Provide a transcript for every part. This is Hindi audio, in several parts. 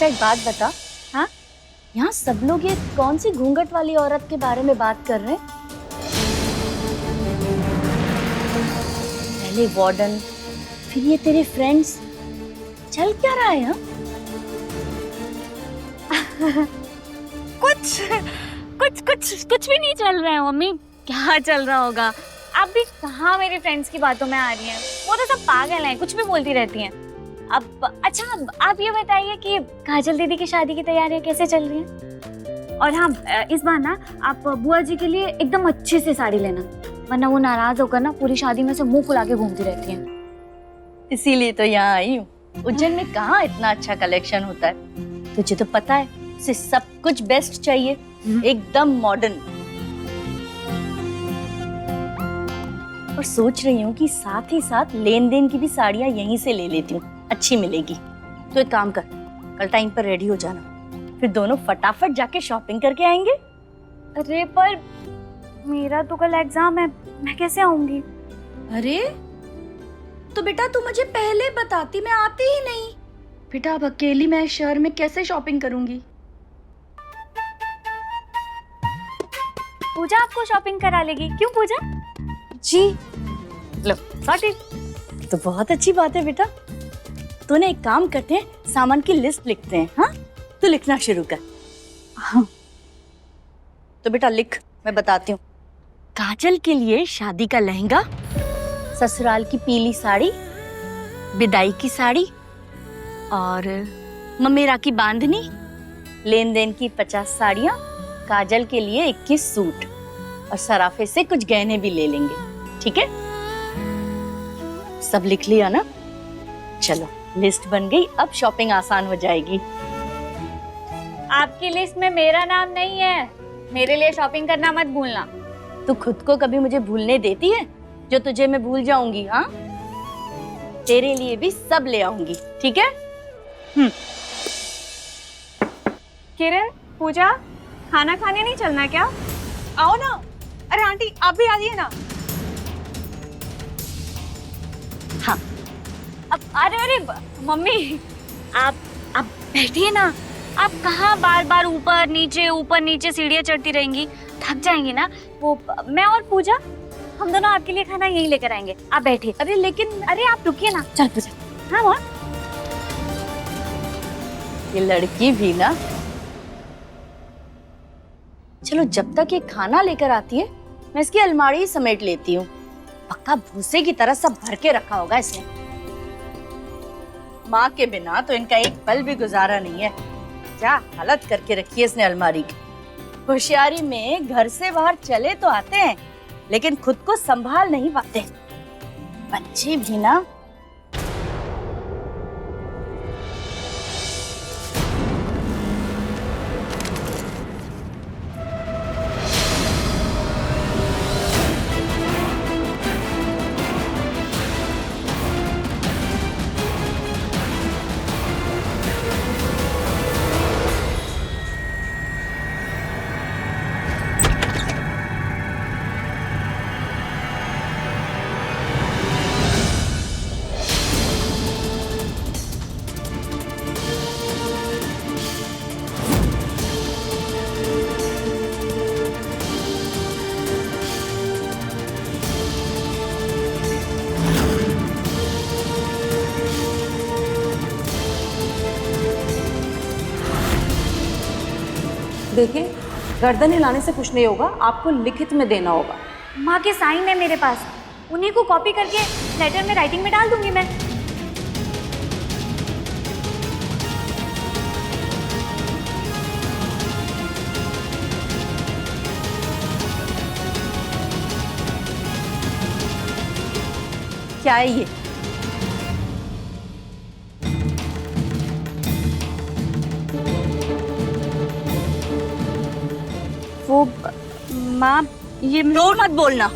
अच्छा एक बात बता, हाँ यहाँ सब लोग ये कौन सी घूंघट वाली औरत के बारे में बात कर रहे हैं? पहले वार्डन, फिर ये तेरे फ्रेंड्स, चल क्या रहा है? कुछ कुछ कुछ कुछ भी नहीं चल रहा है मम्मी। क्या चल रहा होगा? आप भी कहाँ मेरे फ्रेंड्स की बातों में आ रही हैं? वो तो सब पागल हैं, कुछ भी बोलती रहती हैं। अब अच्छा आप ये बताइए कि काजल दीदी की शादी की तैयारियां कैसे चल रही हैं? और हाँ, इस बार ना आप बुआ जी के लिए एकदम अच्छे से साड़ी लेना, वरना वो नाराज होकर ना पूरी शादी में से मुंह फुला के घूमती रहती हैं। इसीलिए तो यहाँ आई हूँ। उज्जैन में कहाँ इतना अच्छा कलेक्शन होता है, तुझे तो पता है, उसे सब कुछ बेस्ट चाहिए, एकदम मॉडर्न। और सोच रही हूँ कि साथ ही साथ लेन देन की भी साड़ियाँ यहीं से ले लेती हूँ, अच्छी मिलेगी। तो एक काम कर, कल टाइम पर रेडी हो जाना, फिर दोनों फटाफट जाके शॉपिंग करके आएंगे। अरे पर मेरा तो कल एग्जाम है, मैं कैसे आऊंगी? अरे तो बेटा तू मुझे पहले बताती, मैं आती ही नहीं। बेटा अब अकेली मैं शहर में कैसे शॉपिंग करूंगी? पूजा आपको शॉपिंग करा लेगी। क्यों पूजा? जी लो सॉरी, तो बहुत अच्छी बात है बेटा। तूने एक काम करते हैं, सामान की लिस्ट लिखते हैं। हाँ तू लिखना शुरू कर। हाँ तो बेटा लिख, मैं बताती हूँ। काजल के लिए शादी का लहंगा, ससुराल की पीली साड़ी, विदाई की साड़ी, और ममेरा की बांधनी, लेन देन की 50 साड़ियाँ, काजल के लिए 21 सूट, और सराफे से कुछ गहने भी ले लेंगे। ठीक है, सब लिख लिया ना? चलो लिस्ट बन गई, अब शॉपिंग आसान हो जाएगी। आपकी लिस्ट में मेरा नाम नहीं है, मेरे लिए शॉपिंग करना मत भूलना। तू खुद को कभी मुझे भूलने देती है जो तुझे मैं भूल जाऊंगी? हाँ तेरे लिए भी सब ले आऊंगी, ठीक है? किरण, पूजा, खाना खाने नहीं चलना क्या? आओ ना। अरे आंटी आप भी आ जाइए ना। हाँ अब अरे मम्मी आप बैठिए ना। आप कहाँ बार बार ऊपर नीचे सीढ़ियाँ चढ़ती रहेंगी, थक जाएंगी ना। वो मैं और पूजा, हम दोनों आपके लिए खाना यहीं लेकर आएंगे, आप बैठिए। अरे लेकिन अरे आप रुकिए ना। चल पूजा। हाँ माँ। ये लड़की भी ना, चलो जब तक ये खाना लेकर आती है मैं इसकी अलमारी समेट लेती हूँ। पक्का भूसे की तरह सब भर के रखा होगा इसने। माँ के बिना तो इनका एक पल भी गुजारा नहीं है। क्या हालत करके रखी है इसने अलमारी की। होशियारी में घर से बाहर चले तो आते हैं, लेकिन खुद को संभाल नहीं पाते। बच्चे भी ना। देखिए, गर्दन हिलाने से कुछ नहीं होगा, आपको लिखित में देना होगा। माँ के साइन है मेरे पास, उन्हीं को कॉपी करके लेटर में राइटिंग में डाल दूंगी मैं। क्या है ये? वो माँ, ये जोर मत बोलना।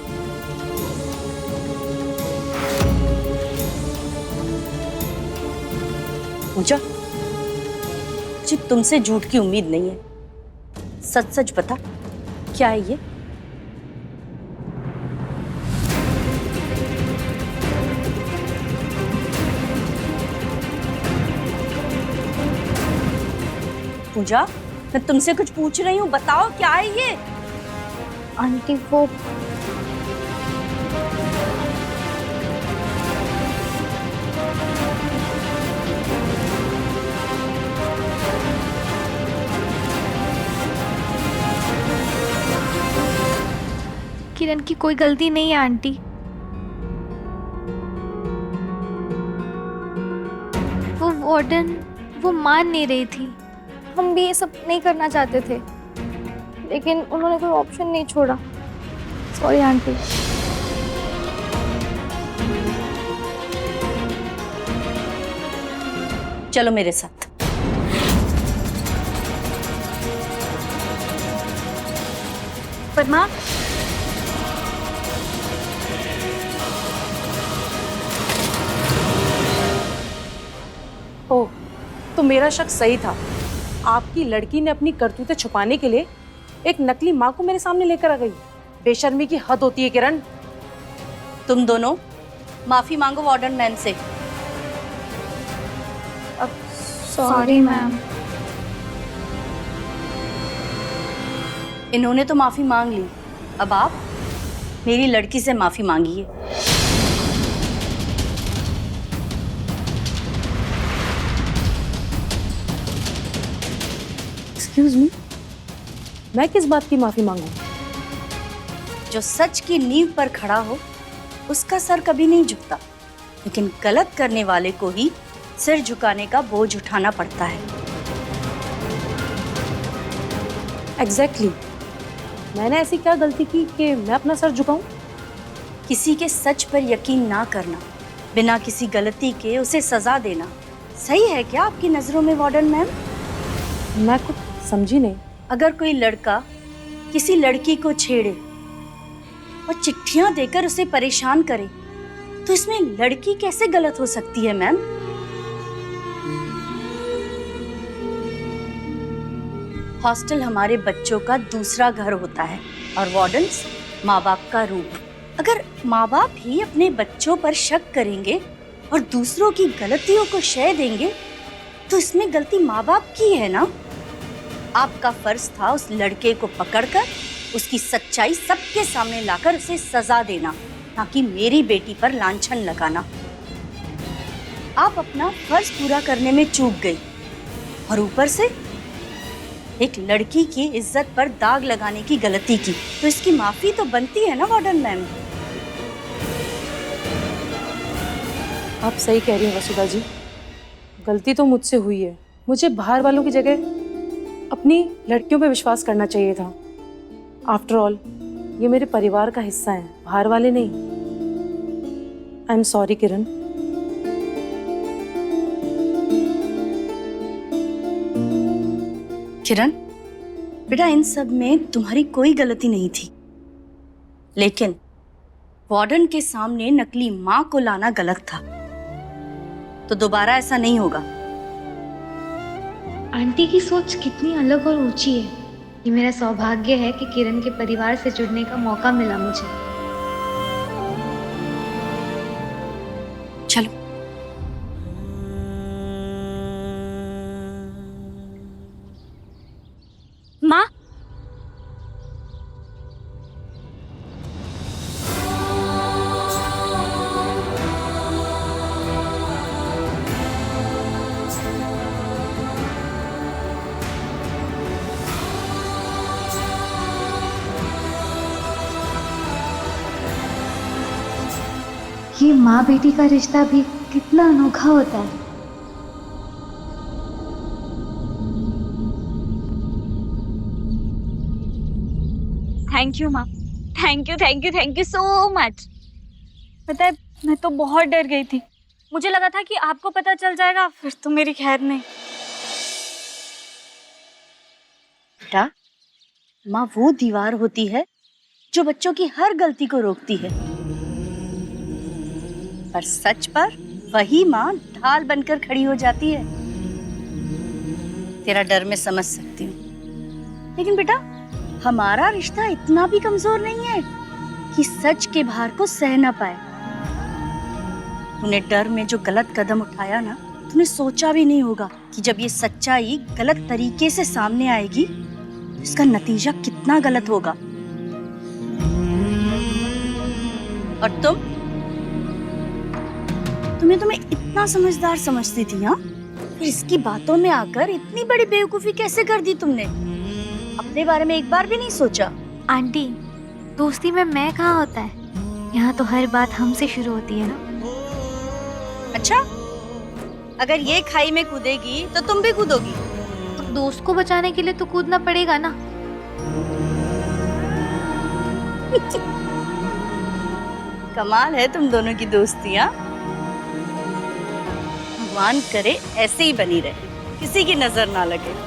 पूजा, मुझे तुमसे झूठ की उम्मीद नहीं है। सच सच बता, क्या है ये? पूजा, मैं तुमसे कुछ पूछ रही हूँ, बताओ क्या है ये? आंटी वो किरण की कोई गलती नहीं है आंटी। वो वार्डन वो मान नहीं रही थी। हम भी ये सब नहीं करना चाहते थे, लेकिन उन्होंने कोई ऑप्शन नहीं छोड़ा। Sorry aunty. चलो मेरे साथ। पर माँ, ओह, तो मेरा शक सही था। आपकी लड़की ने अपनी करतूतें छुपाने के लिए एक नकली माँ को मेरे सामने लेकर आ गई। बेशर्मी की हद होती है किरण। तुम दोनों माफी मांगो वार्डन मैम से। Sorry ma'am. इन्होंने तो माफी मांग ली, अब आप मेरी लड़की से माफी मांगिए। एक्सक्यूज मी, मैं किस बात की माफी मांगू? जो सच की नींव पर खड़ा हो उसका सर कभी नहीं झुकता, लेकिन गलत करने वाले को ही सिर झुकाने का बोझ उठाना पड़ता है। एग्जैक्टली। मैंने ऐसी क्या गलती की कि मैं अपना सर झुकाऊं? किसी के सच पर यकीन ना करना, बिना किसी गलती के उसे सजा देना सही है क्या आपकी नजरों में वार्डन मैम? मैं कुछ समझी नहीं। अगर कोई लड़का किसी लड़की को छेड़े और चिट्ठियां देकर उसे परेशान करे, तो इसमें लड़की कैसे गलत हो सकती है मैम? हॉस्टल हमारे बच्चों का दूसरा घर होता है और वार्डन्स माँ बाप का रूप। अगर माँ बाप ही अपने बच्चों पर शक करेंगे और दूसरों की गलतियों को शय देंगे, तो इसमें गलती माँ बाप की है ना? आपका फर्ज था उस लड़के को पकड़कर उसकी सच्चाई सबके सामने लाकर उसे सजा देना, ना कि मेरी बेटी पर लांछन लगाना। आप अपना फर्ज पूरा करने में चूक गई और ऊपर से एक लड़की की इज्जत पर दाग लगाने की गलती की, तो इसकी माफी तो बनती है ना वार्डन मैम? आप सही कह रही हैं वसुधा जी, गलती तो मुझसे हुई है। मुझे बाहर वालों की जगह अपनी लड़कियों पे विश्वास करना चाहिए था। आफ्टर ऑल ये मेरे परिवार का हिस्सा है, बाहर वाले नहीं। आई एम सॉरी किरण। किरण बेटा, इन सब में तुम्हारी कोई गलती नहीं थी, लेकिन वार्डन के सामने नकली माँ को लाना गलत था। तो दोबारा ऐसा नहीं होगा। आंटी की सोच कितनी अलग और ऊंची है। ये मेरा सौभाग्य है कि किरण के परिवार से जुड़ने का मौका मिला मुझे। चलो। माँ, ये माँ बेटी का रिश्ता भी कितना अनोखा होता है। थैंक यू माँ, thank you thank you thank you so much. पता है, मैं तो बहुत डर गई थी। मुझे लगा था कि आपको पता चल जाएगा, फिर तो मेरी खैर नहीं। बेटा, माँ वो दीवार होती है जो बच्चों की हर गलती को रोकती है, पर सच पर वही माँ ढाल बनकर खड़ी हो जाती है। तेरा डर मैं समझ सकती हूँ, लेकिन बेटा हमारा रिश्ता इतना भी कमजोर नहीं है कि सच के भार को सह ना पाए। तूने डर में जो गलत कदम उठाया ना, तूने सोचा भी नहीं होगा कि जब ये सच्चाई गलत तरीके से सामने आएगी तो इसका नतीजा कितना गलत होगा। और तुम्हें इतना समझदार समझती थी, हाँ? फिर इसकी बातों में आकर इतनी बड़ी बेवकूफी कैसे कर दी तुमने? अपने बारे में एक बार भी नहीं सोचा? आंटी, दोस्ती में मैं कहाँ होता है, यहाँ तो हर बात हमसे शुरू होती है ना। अच्छा, अगर ये खाई में कूदेगी तो तुम भी कूदोगी? तो दोस्त को बचाने के लिए तो कूदना पड़ेगा ना। कमाल है तुम दोनों की दोस्ती, हाँ? भगवान करे ऐसे ही बनी रहे, किसी की नजर ना लगे।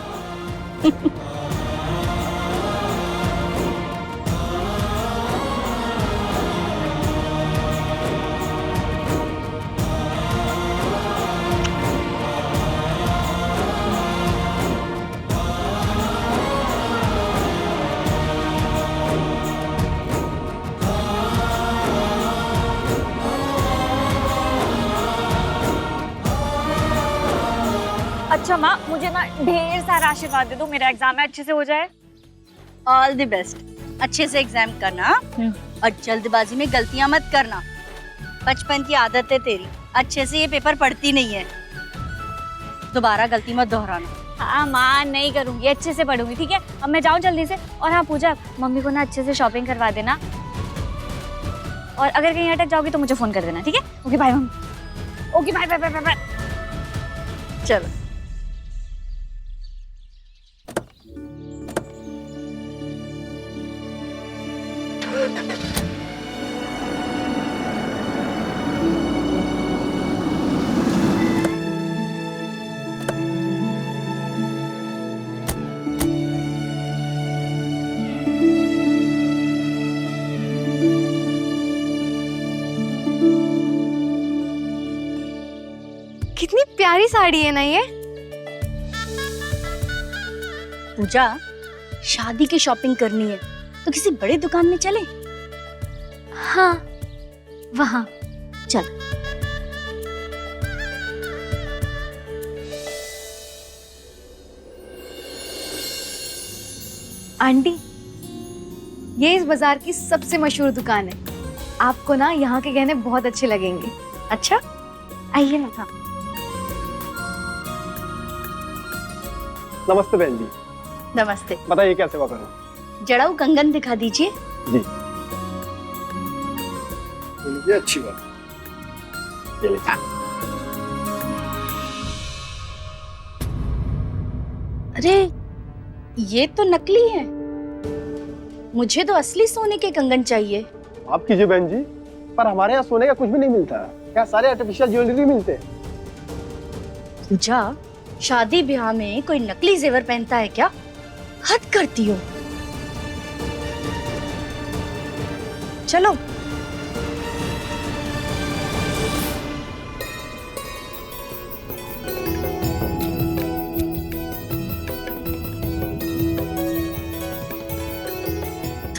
अच्छा माँ, मुझे ना ढेर सारा आशीर्वाद दे दो, मेरा एग्जाम में अच्छे से हो जाए। All the best. अच्छे से एग्जाम करना और जल्दबाजी में गलतियां मत करना। बचपन की आदत है तेरी, अच्छे से ये पेपर पढ़ती नहीं है। दोबारा गलती मत दोहराना। हाँ माँ, नहीं करूँगी, अच्छे से पढ़ूंगी, ठीक है? अब मैं जाऊँ जल्दी से। और हाँ पूजा, मम्मी को ना अच्छे से शॉपिंग करवा देना, और अगर कहीं अटक जाओगी तो मुझे फोन कर देना, ठीक है? Okay bye mummy. Okay bye bye bye bye. चलो। कितनी प्यारी साड़ी है ना ये। पूजा, शादी की शॉपिंग करनी है तो किसी बड़ी दुकान में चले? हाँ, वहाँ। चल। आंटी, ये इस बाजार की सबसे मशहूर दुकान है। आपको ना यहाँ के गहने बहुत अच्छे लगेंगे। अच्छा, आइए ना। हाँ। नमस्ते बहन जी। नमस्ते। बताइए क्या सेवा करूं? जड़ाऊ कंगन दिखा दीजिए। जी, ये अच्छी बात। ये लीजिए। अरे, ये तो नकली है। मुझे तो असली सोने के कंगन चाहिए। आप कीजिए बहन जी, पर हमारे यहाँ सोने का कुछ भी नहीं मिलता। क्या सारे आर्टिफिशियल ज्वेलरी मिलते हैं? पूजा, शादी ब्याह में कोई नकली जेवर पहनता है क्या? हद करती हो। चलो।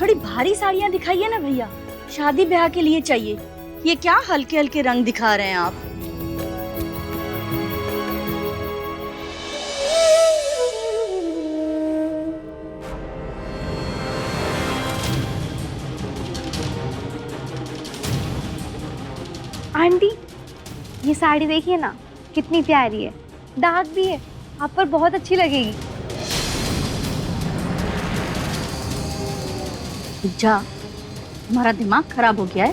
थोड़ी भारी साड़ियां दिखाइए ना भैया, शादी ब्याह के लिए चाहिए। ये क्या हल्के हल्के रंग दिखा रहे हैं आप? आंटी, ये साड़ी देखिए ना, कितनी प्यारी है। दाग भी है, आप पर बहुत अच्छी लगेगी। पूजा, तुम्हारा दिमाग खराब हो गया है?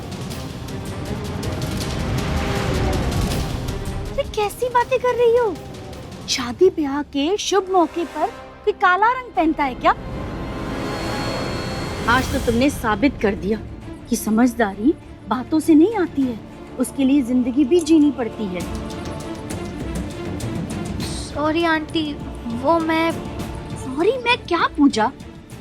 ये कैसी बातें कर रही हो? शादी ब्याह के शुभ मौके पर कोई काला रंग पहनता है क्या? आज तो तुमने साबित कर दिया कि समझदारी बातों से नहीं आती है, उसके लिए जिंदगी भी जीनी पड़ती है। सॉरी आंटी, वो मैं। सॉरी मैं क्या पूजा?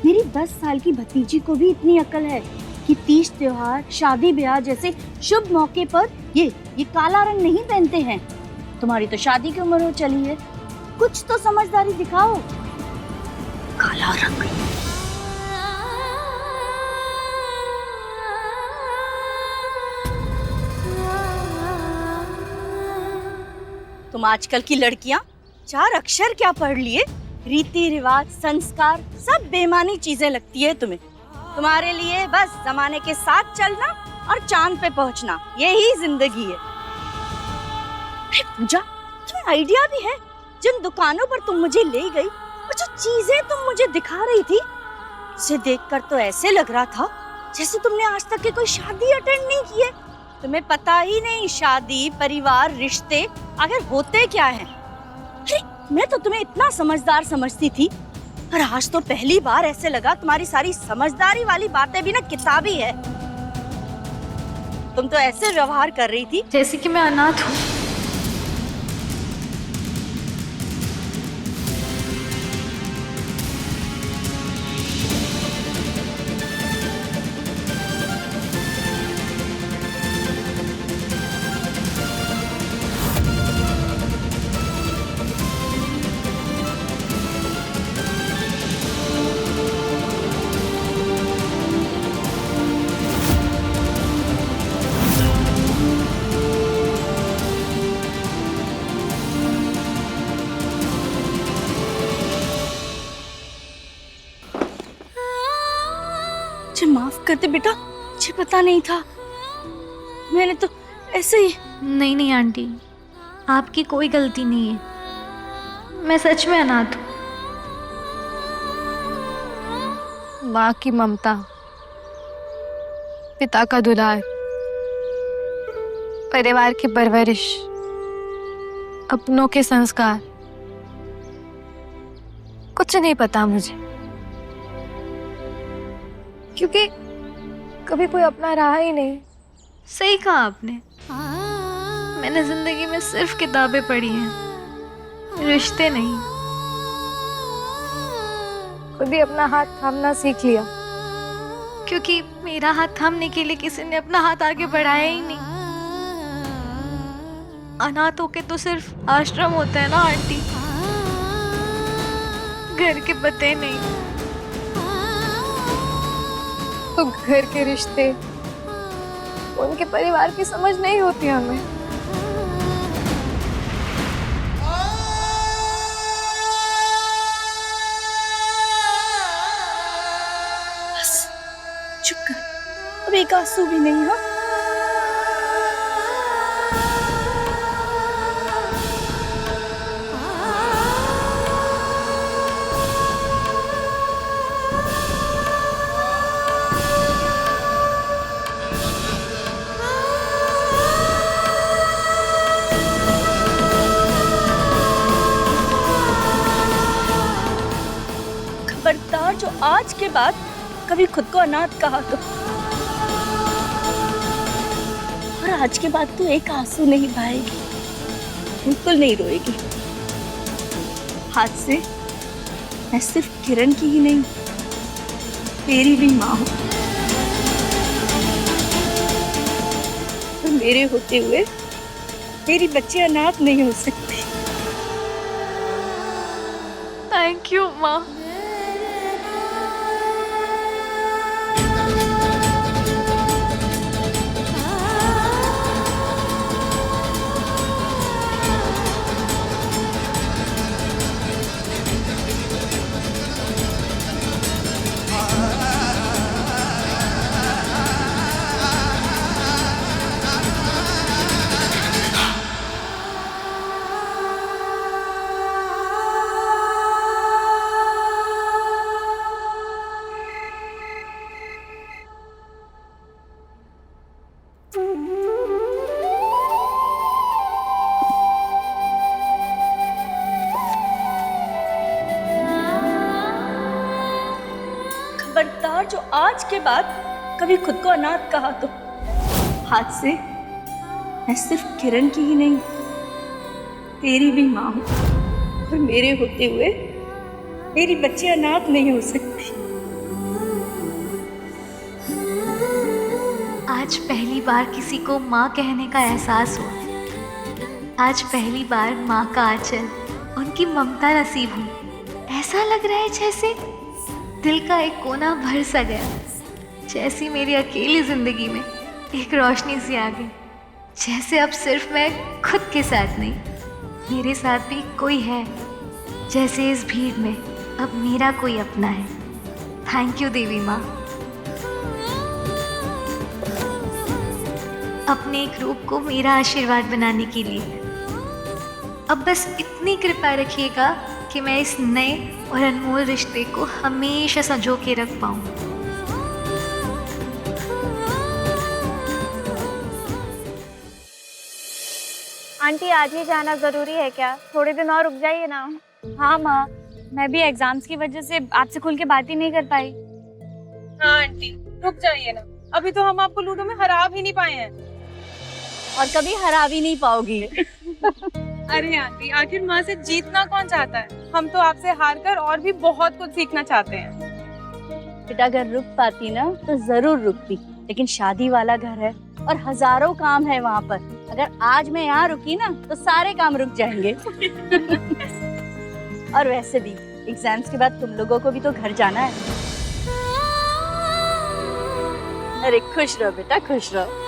मेरी 10 साल की भतीजी को भी इतनी अकल है कि तीज त्योहार, शादी ब्याह जैसे शुभ मौके पर ये काला रंग नहीं पहनते हैं। तुम्हारी तो शादी की उम्र हो चली है, कुछ तो समझदारी दिखाओ। काला रंग। तुम आजकल की लड़कियां चार अक्षर क्या पढ़ लिए? रीति रिवाज, संस्कार, सब बेमानी चीजें लगती है तुम्हें। तुम्हारे लिए बस जमाने के साथ चलना और चांद पे पहुंचना, यही जिंदगी है। पूजा, तुम्हें आइडिया भी है? जिन दुकानों पर तुम मुझे ले गई और जो चीजें तुम मुझे दिखा रही थी, उसे देखकर तो ऐसे लग रहा था जैसे तुमने आज तक की कोई शादी अटेंड नहीं की है। तुम्हें पता ही नहीं शादी, परिवार, रिश्ते आखिर होते क्या हैं। अरे मैं तो तुम्हें इतना समझदार समझती थी, पर आज तो पहली बार ऐसे लगा तुम्हारी सारी समझदारी वाली बातें भी ना किताबी है। तुम तो ऐसे व्यवहार कर रही थी जैसे कि मैं अनाथ हूँ। मुझे माफ कर दे बेटा, मुझे पता नहीं था। मैंने तो ऐसे ही। नहीं नहीं आंटी, आपकी कोई गलती नहीं है। मैं सच में अनाथ हूँ। माँ की ममता, पिता का दुलार, परिवार की परवरिश, अपनों के संस्कार, कुछ नहीं पता मुझे, क्योंकि कभी कोई अपना रहा ही नहीं। सही कहा आपने। मैंने जिंदगी में सिर्फ किताबें पढ़ी हैं, रिश्ते नहीं। खुद ही अपना हाथ थामना सीख लिया, क्योंकि मेरा हाथ थामने के लिए किसी ने अपना हाथ आगे बढ़ाया ही नहीं। अनाथों के तो सिर्फ आश्रम होता है ना आंटी, घर के पते नहीं। तो घर के रिश्ते, उनके परिवार की समझ नहीं होती हमें। बस चुप कर, अब एक आंसू भी नहीं। हाँ, खबरदार जो आज के बाद कभी खुद को अनाथ कहा तो, और आज के बाद तू एक आंसू नहीं बहाएगी, बिल्कुल नहीं रोएगी। आज से मैं सिर्फ किरण की ही नहीं, तेरी भी माँ हूँ। और मेरे होते हुए मेरी बच्ची अनाथ नहीं हो सकती। थैंक यू माँ। खबरदार जो आज के बाद कभी खुद को अनाथ कहा तो, आज से मैं सिर्फ किरण की ही नहीं, तेरी भी माँ हूँ। और मेरे होते हुए मेरी बच्ची अनाथ नहीं हो सकती। आज पहली बार किसी को माँ कहने का एहसास हुआ। आज पहली बार माँ का आंचल, उनकी ममता नसीब हुई। ऐसा लग रहा है जैसे दिल का एक कोना भर सा गया, जैसी मेरी अकेली जिंदगी में एक रोशनी सी आ गई। जैसे अब सिर्फ मैं खुद के साथ नहीं, मेरे साथ भी कोई है, जैसे इस भीड़ में अब मेरा कोई अपना है। थैंक यू देवी माँ, अपने एक रूप को मेरा आशीर्वाद बनाने के लिए। अब बस इतनी कृपा रखिएगा कि मैं इस नए और अनमोल रिश्ते को हमेशा संजो के रख पाऊँ। आंटी आज ही जाना जरूरी है क्या? थोड़े दिन और रुक जाइए ना। हाँ माँ, मैं भी एग्जाम्स की वजह से आपसे खुल के बात ही नहीं कर पाई। हाँ आंटी, रुक जाइए ना, अभी तो हम आपको लूडो में हरा भी नहीं पाए हैं। और कभी हरा भी नहीं पाओगी। अरे आंटी, आखिर माँ से जीतना कौन चाहता है? हम तो आपसे हार कर और भी बहुत कुछ सीखना चाहते हैं। बेटा अगर रुक पाती ना तो जरूर रुकती, लेकिन शादी वाला घर है और हजारों काम है वहाँ पर। अगर आज मैं यहाँ रुकी ना तो सारे काम रुक जाएंगे। और वैसे भी एग्जाम्स के बाद तुम लोगों को भी तो घर जाना है। अरे खुश रहो बेटा, खुश रहो।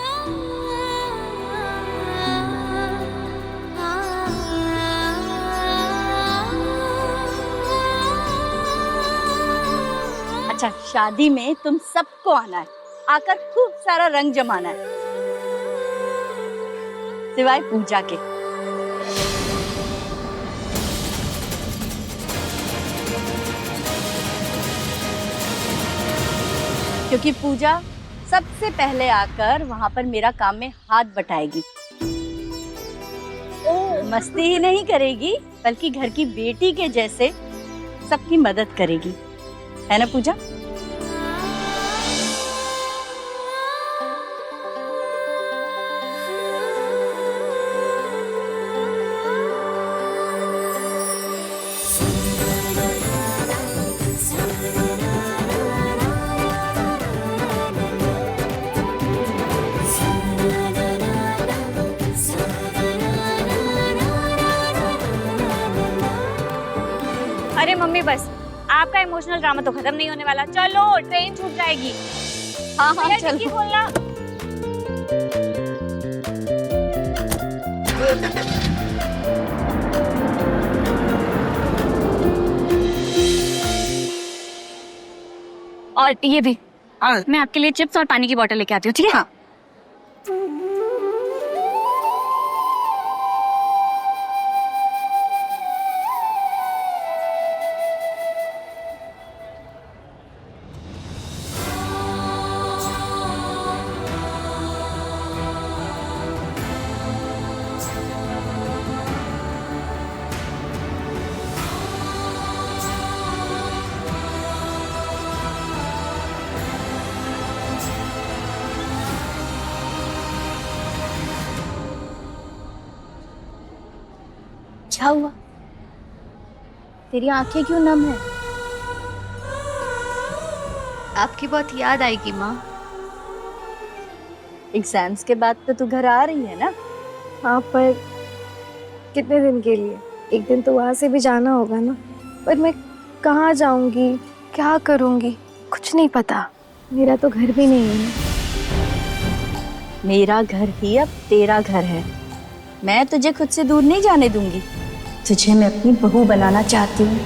अच्छा, शादी में तुम सबको आना है, आकर खूब सारा रंग जमाना है, सिवाय पूजा के। क्योंकि पूजा सबसे पहले आकर वहां पर मेरा काम में हाथ बटाएगी। मस्ती ही नहीं करेगी बल्कि घर की बेटी के जैसे सबकी मदद करेगी, है ना पूजा? अरे मम्मी बस, आपका इमोशनल ड्रामा तो खत्म नहीं होने वाला। चलो ट्रेन छूट जाएगी। हाँ हाँ भैया, चलो। डिक्की खोलना। और ये भी, मैं आपके लिए चिप्स और पानी की बोतल लेके आती हूँ, ठीक है? हाँ। क्या हुआ? तेरी आंखें क्यों नम है? आपकी बहुत याद आएगी माँ। एग्जाम्स के बाद तो तू घर आ रही है ना? हाँ, पर कितने दिन के लिए? एक दिन तो वहाँ से भी जाना होगा ना। पर मैं कहाँ जाऊँगी, क्या करूँगी, कुछ नहीं पता। मेरा तो घर भी नहीं है। मेरा घर ही अब तेरा घर है। मैं तुझे खुद से दूर नहीं जाने दूंगी। तुझे मैं अपनी बहू बनाना चाहती हूँ।